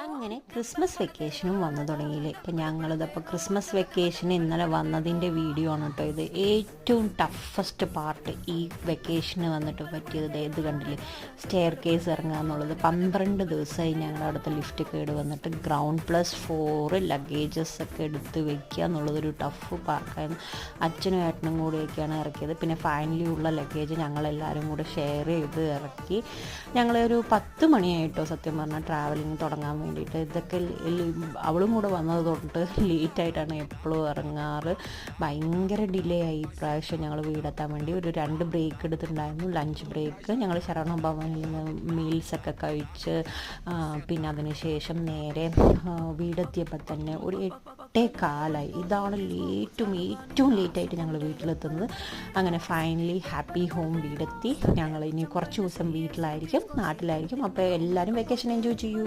അങ്ങനെ ക്രിസ്മസ് വെക്കേഷനും വന്നു തുടങ്ങിയില്ലേ. ഇപ്പം ഞങ്ങളിതപ്പോൾ ക്രിസ്മസ് വെക്കേഷൻ ഇന്നലെ വന്നതിൻ്റെ വീഡിയോ ആണ് കേട്ടോ ഇത്. ഏറ്റവും ടഫസ്റ്റ് പാർട്ട് ഈ വെക്കേഷന് വന്നിട്ട് പറ്റിയത് ഇത് കണ്ടില്ലേ, സ്റ്റെയർ കേസ് ഇറങ്ങുക എന്നുള്ളത്. 12 ദിവസമായി ഞങ്ങളുടെ അടുത്ത ലിഫ്റ്റ് കേട് വന്നിട്ട് ഗ്രൗണ്ട്+4 ലഗേജസ് ഒക്കെ എടുത്ത് വെക്കുക എന്നുള്ളതൊരു ടഫ് പാർക്കായിരുന്നു. അച്ഛനും ഏട്ടനും കൂടെയൊക്കെയാണ് ഇറക്കിയത്. പിന്നെ ഫൈനലി ഉള്ള ലഗേജ് ഞങ്ങളെല്ലാവരും കൂടെ ഷെയർ ചെയ്ത് ഇറക്കി. ഞങ്ങളൊരു 10 മണിയായിട്ടോ സത്യം പറഞ്ഞാൽ ട്രാവലിംഗ് തുടങ്ങാൻ വേണ്ടിയിട്ട്. ഇതൊക്കെ അവളും കൂടെ വന്നത് തൊട്ട് ലേറ്റായിട്ടാണ് എപ്പോഴും ഇറങ്ങാറ്. ഭയങ്കര ഡിലേ ആയി ഇപ്രാവശ്യം. ഞങ്ങൾ വീടെത്താൻ വേണ്ടി ഒരു 2 ബ്രേക്ക് എടുത്തിട്ടുണ്ടായിരുന്നു, ലഞ്ച് ബ്രേക്ക്. ഞങ്ങൾ ശരവണ ഭവനിൽ നിന്ന് മീൽസൊക്കെ കഴിച്ച് പിന്നെ അതിന് ശേഷം നേരെ വീടെത്തിയപ്പോൾ തന്നെ ഒരു 8:15. ഇതാണ് ഏറ്റവും ലേറ്റായിട്ട് ഞങ്ങൾ വീട്ടിലെത്തുന്നത്. അങ്ങനെ ഫൈനലി ഹാപ്പി ഹോം വീടെത്തി. ഞങ്ങൾ ഇനി കുറച്ച് ദിവസം വീട്ടിലായിരിക്കും, നാട്ടിലായിരിക്കും. അപ്പോൾ എല്ലാവരും വെക്കേഷൻ എൻജോയ് ചെയ്യൂ.